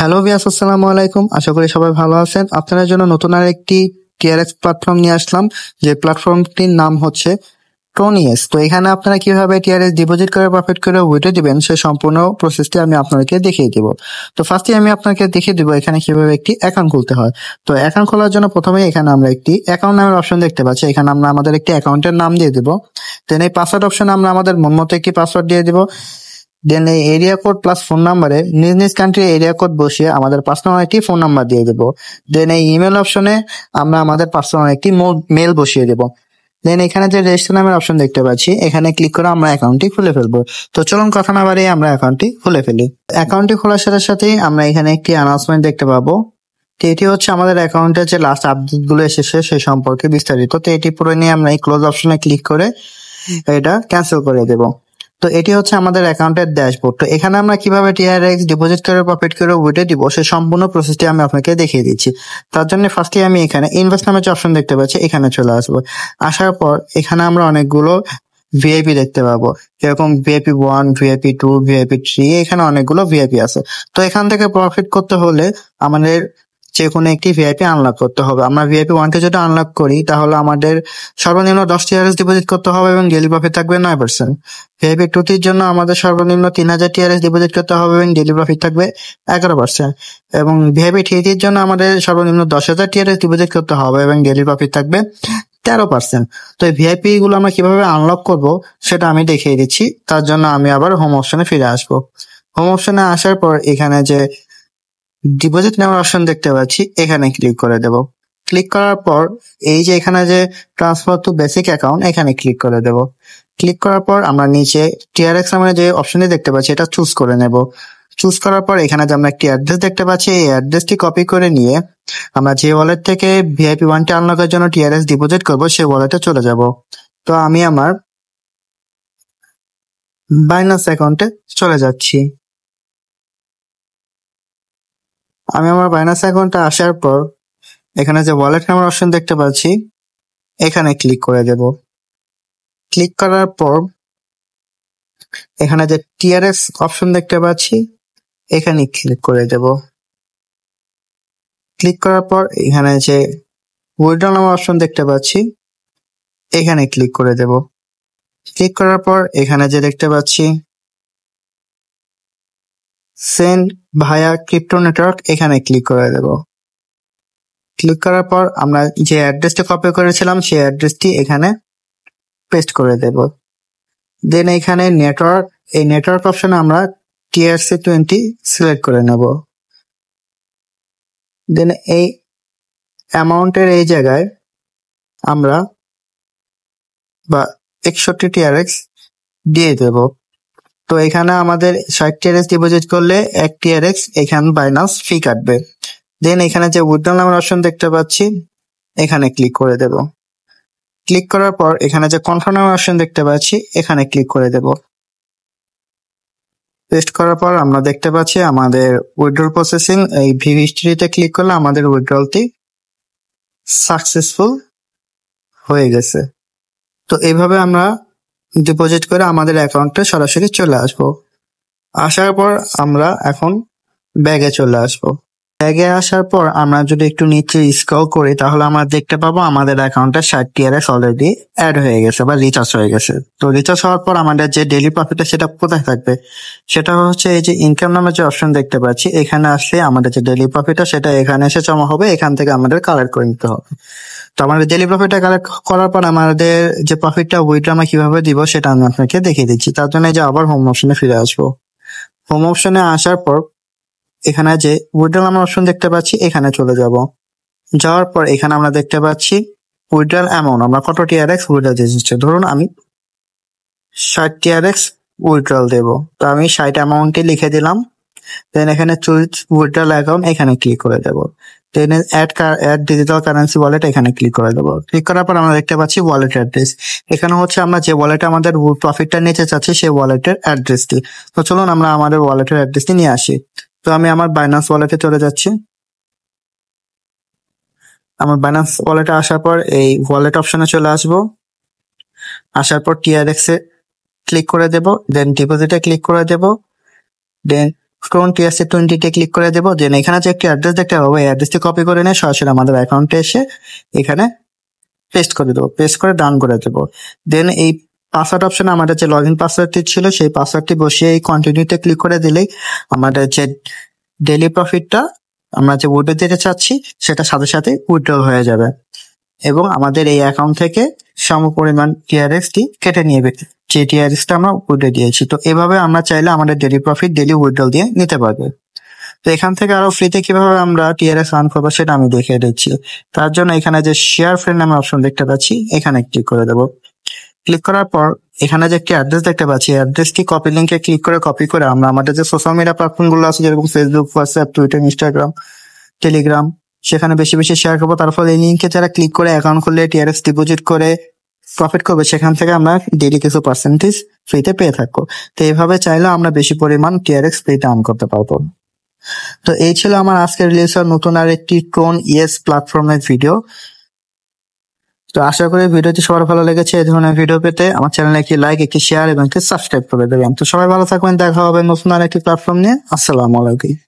Hello viewers, আসসালামু আলাইকুম। আশা করি সবাই ভালো আছেন। আপনাদের জন্য নতুন আরেকটি টিআরএক্স প্ল্যাটফর্ম নিয়ে আসলাম, যে প্ল্যাটফর্মটির নাম হচ্ছে টোনিএস। তো এখানে আপনারা কিভাবে টিআরএক্স ডিপোজিট করে প্রফিট করে উইথড্র দিবেন সেই সম্পূর্ণ প্রসেসটি আমি আপনাদেরকে দেখিয়ে দিব। তো ফার্স্টে আমি আপনাকে দেখিয়ে দিব এখানে কিভাবে একটি অ্যাকাউন্ট খুলতে হয়। তো অ্যাকাউন্ট খোলার জন্য প্রথমে এখানে আমরা একটি অ্যাকাউন্ট নামের অপশন দেখতে পাচ্ছি। এখানে আমরা আমাদের একটি অ্যাকাউন্টের নাম দিয়ে দিব। দেন এই পাসওয়ার্ড অপশনে আমরা আমাদের মন মতো একটি পাসওয়ার্ড দিয়ে দিব। দেন এই এরিয়া কোড প্লাস ফোন নাম্বারে নিজ নিজ কান্ট্রির এরিয়া কোড বসিয়ে আমাদের পার্সোনাল একটি ফোন নাম্বার দিয়ে দেবো। দেন এই ইমেল অপশনে আমরা আমাদের পার্সোনাল একটি মেল বসিয়ে দেবো। দেন এখানে যে রেজিস্টার নামের অপশন দেখতে পাচ্ছি, এখানে ক্লিক করে আমরা অ্যাকাউন্টটি খুলে ফেলবো। তো চলুন কথা না বাড়িয়ে আমরা অ্যাকাউন্টটি খুলে ফেলি। অ্যাকাউন্টটি খোলার সাথে সাথেই আমরা এখানে একটি অ্যানাউন্সমেন্ট দেখতে পাবো। তো এটি হচ্ছে আমাদের অ্যাকাউন্টের যে লাস্ট আপডেট গুলো এসেছে সেই সম্পর্কে বিস্তারিত। তো এটি পুরো নিয়ে আমরা এই ক্লোজ অপশনে ক্লিক করে এটা ক্যান্সেল করে দেবো। তো এটি হচ্ছে আমাদের অ্যাকাউন্টের ড্যাশবোর্ড। তো এখানে আমরা কিভাবে টিআরএক্স ডিপোজিট করে প্রফিট করে উইথড্র দিব সেই সম্পূর্ণ প্রসেসটি আমি আপনাকে দেখিয়ে দিচ্ছি। তার জন্য ফার্স্টে আমি এখানে ইনভেস্ট নামে যে অপশন দেখতে পাচ্ছি এখানে চলে আসবো। আসার পর এখানে আমরা অনেকগুলো ভিআইপি দেখতে পাবো, যেরকম ভিআইপি 1, ভিআইপি 2, ভিআইপি 3, এখানে অনেকগুলো ভিআইপি আছে। তো এখান থেকে প্রফিট করতে হলে আমাদের যে কোনো একটি ভিআইপি আনলক করতে হবে। আমরা ভিআইপি 1কে যদি আনলক করি তাহলে আমাদের সর্বনিম্ন 10 টিআরএক্স ডিপোজিট করতে হবে এবং ডেইলি প্রফিট থাকবে 9%। ভিআইপি 2টির জন্য আমাদের সর্বনিম্ন 3000 টিআরএক্স ডিপোজিট করতে হবে এবং ডেইলি প্রফিট থাকবে 11%। এবং ভিআইপি 3টির জন্য আমাদের সর্বনিম্ন 10,000 টিআরএক্স ডিপোজিট করতে হবে এবং ডেইলি প্রফিট থাকবে 13%। তো এই ভিআইপি গুলো আমরা কিভাবে আনলক করব সেটা আমি দেখিয়ে দিচ্ছি। তার জন্য আমি আবার হোম অপশনে ফিরে আসবো। হোম অপশনে আসার পর এখানে যে ডিপোজিট নেওয়ার অপশন দেখতে পাচ্ছি এখানে ক্লিক করে দেব। ক্লিক করার পর এই যে এখানে যে ট্রান্সফার টু বেসিক অ্যাকাউন্ট এখানে ক্লিক করে দেব। ক্লিক করার পর আমরা নিচে টিআরএক্স নামে যে অপশনটি দেখতে পাচ্ছি এটা চুজ করে নেব। চুজ করার পর এখানে যে আমরা একটি অ্যাড্রেস দেখতে পাচ্ছি এই অ্যাড্রেসটি কপি করে নিয়ে আমরা যে ওয়ালেট থেকে ভিআইপি 1টি আনলকের জন্য টিআরএক্স ডিপোজিট করব সেই ওয়ালেটে চলে যাব। তো আমি আমার বাইন্যান্স অ্যাকাউন্টে চলে যাচ্ছি। আমি আমার বাইন্যান্স অ্যাকাউন্টে আসার পর এখানে যে ওয়ালেট নামের অপশন দেখতে পাচ্ছি এখানে ক্লিক করে দেব। ক্লিক করার পর এখানে যে টিআরএক্স অপশন দেখতে পাচ্ছি এখানে ক্লিক করে দেব। ক্লিক করার পর এখানে যে উইথড্র নামের অপশন দেখতে পাচ্ছি এখানে ক্লিক করে দেব। ক্লিক করার পর এখানে যে দেখতে পাচ্ছি সেন্ড ভায়া ক্রিপ্টো নেটওয়ার্ক এখানে ক্লিক করে দেব। ক্লিক করার পর আমরা যে অ্যাড্রেসটা কপি করেছিলাম সেই অ্যাড্রেসটি এখানে পেস্ট করে দেব। দেন এখানে নেটওয়ার্ক, এই নেটওয়ার্ক অপশনে আমরা TRC20 সিলেক্ট করে নেব। দেন এই অ্যামাউন্টের এই জায়গায় আমরা 61 টিআরএক্স দিয়ে দেব। তো এখানে আমাদের 60 টিআরএক্স ডিপোজিট করলে 1 টিআরএক্স এখানে বাইন্যান্স ফি কাটবে। দেন এখানে যে উইথড্র নামের অপশন দেখতে পাচ্ছি এখানে ক্লিক করে দেব। ক্লিক করার পর এখানে যে কনফার্ম নামের অপশন দেখতে পাচ্ছি এখানে ক্লিক করে দেব। পেস্ট করার পর আমরা দেখতে পাচ্ছি আমাদের উইথড্রল প্রসেসিং, এই ভিউ হিস্ট্রিতে ক্লিক করলে আমাদের উইথড্রলটি সাকসেসফুল হয়ে গেছে। তো এইভাবে আমরা ডিপোজিট করে আমাদের অ্যাকাউন্টে সরাসরি চলে আসবো। আসার পর আমরা এখন ব্যাগে চলে আসবো। ব্যাগে আসার পর আমরা যদি একটু নিচে স্ক্রল করি তাহলে আমরা দেখতে পাবো আমাদের অ্যাকাউন্টে 60 টিআরএক্স অলরেডি অ্যাড হয়ে গেছে বা রিচার্জ হয়ে গেছে। তো রিচার্জ হওয়ার পর আমাদের যে ডেইলি প্রফিটটা সেটা কোথায় থাকবে, সেটা হচ্ছে এই যে ইনকাম নামের যে অপশন দেখতে পাচ্ছি এখানে আসলে আমাদের যে ডেইলি প্রফিটটা সেটা এখানে এসে জমা হবে। এখান থেকে আমাদের কালেক্ট করে নিতে হবে। তো আমাদের ডেইলি প্রফিটটা কালেক্ট করার পর আমাদের যে প্রফিটটা উইথড্র আমরা কিভাবে দিব সেটা আমি আপনাকে দেখিয়ে দিচ্ছি। তার জন্য যে আবার হোম অপশনে ফিরে আসবো। হোম অপশনে আসার পর এখানে যে উইথড্র নামের অপশন দেখতে পাচ্ছি এখানে চলে যাব। যাওয়ার পর এখানে আমরা দেখতে পাচ্ছি উইথড্রল অ্যামাউন্ট, আমরা কত টিআরএক্স উইথড্র দিচ্ছি। ধরুন আমি 60 টিআরএক্স উইথড্রল দেব। তো আমি 60 অ্যামাউন্টটি লিখে দিলাম। দেন এখানে চুজ উইথড্রল অ্যাকাউন্ট এখানে ক্লিক করে দেব। দেন অ্যাড ডিজিটাল কারেন্সি ওয়ালেট এখানে ক্লিক করে দেবো। ক্লিক করার পর আমরা দেখতে পাচ্ছি ওয়ালেট অ্যাড্রেস। এখানে হচ্ছে আমরা যে ওয়ালেটে আমাদের প্রফিটটা নিতে চাচ্ছি সেই ওয়ালেটের অ্যাড্রেসটি। তো চলুন আমরা আমাদের ওয়ালেটের অ্যাড্রেসটি নিয়ে আসি। তো আমি আমার বাইন্যান্স ওয়ালেটে চলে যাচ্ছি। আমার বাইন্যান্স ওয়ালেটে আসার পর এই ওয়ালেট অপশনে চলে আসবো। আসার পর টিআরএক্স এ ক্লিক করে দেব। দেন ডিপোজিটে ক্লিক করে দেব। দেন ট্রন TRC20 ক্লিক করে দেবো। দেন এখানে যে একটি অ্যাড্রেস দেখতে পাবো, এই অ্যাড্রেসটি কপি করে নিয়ে সরাসরি আমাদের অ্যাকাউন্টে এসে এখানে পেস্ট করে দেবো, পেস্ট করে ডান করে দেবো। দেন এই পাসওয়ার্ড অপশনে আমাদের যে লগ ইন পাসওয়ার্ডটি ছিল সেই পাসওয়ার্ডটি বসিয়ে এই কন্টিনিউতে ক্লিক করে দিলেই আমাদের যে ডেইলি প্রফিটটা আমরা যে উইথড্র দিতে চাচ্ছি সেটা সাথে সাথে উইথড্র হয়ে যাবে এবং আমাদের এই অ্যাকাউন্ট থেকে সমপরিমাণ টিআরএক্সটি কেটে নিয়ে যে টিআরএক্সটা আমরা উইথড্র দিয়েছি। তো এভাবে আমরা চাইলে আমাদের ডেইলি প্রফিট ডেইলি উইথড্র দিয়ে নিতে পারবো। তো এখান থেকে আরো ফ্রিতে কিভাবে আমরা টিআরএক্স আর্ন করবো সেটা আমি দেখিয়ে দিচ্ছি। তার জন্য এখানে যে শেয়ার ফ্রেন্ড নামে অপশন দেখতে পাচ্ছি এখানে ক্লিক করে দেবো। ক্লিক করার পর এখানে যে একটি অ্যাড্রেস দেখতে পাচ্ছি, অ্যাড্রেসটি কপি লিঙ্কে ক্লিক করে কপি করে আমরা আমাদের যে সোশ্যাল মিডিয়া প্ল্যাটফর্ম গুলো আছে যেরকম Facebook, WhatsApp, Twitter, Instagram, Telegram, সেখানে বেশি বেশি শেয়ার করবো। তার ফলে এই লিঙ্কে যারা ক্লিক করে অ্যাকাউন্ট খুললে টিআরএক্স ডিপোজিট করে প্রফিট করবে সেখান থেকে আমরা ডেইলি কিছু পার্সেন্টেজ ফ্রিতে পেয়ে থাকবো। তো এইভাবে চাইলে আমরা বেশি পরিমাণ টিআরএক্স ফ্রিতে আর্ন করতে পারবো। তো এই ছিল আমার আজকে রিলিজ হওয়া নতুন আর একটি ট্রন ইএস প্ল্যাটফর্মের ভিডিও। তো আশা করি ভিডিওটি সবার ভালো লেগেছে। এই ধরনের ভিডিও পেতে আমার চ্যানেলে একটি লাইক, একটি শেয়ার এবং একটি সাবস্ক্রাইব করে দেবেন। তো সবাই ভালো থাকবেন, দেখা হবে নতুন আর একটি প্ল্যাটফর্ম নিয়ে। আসসালামু আলাইকুম।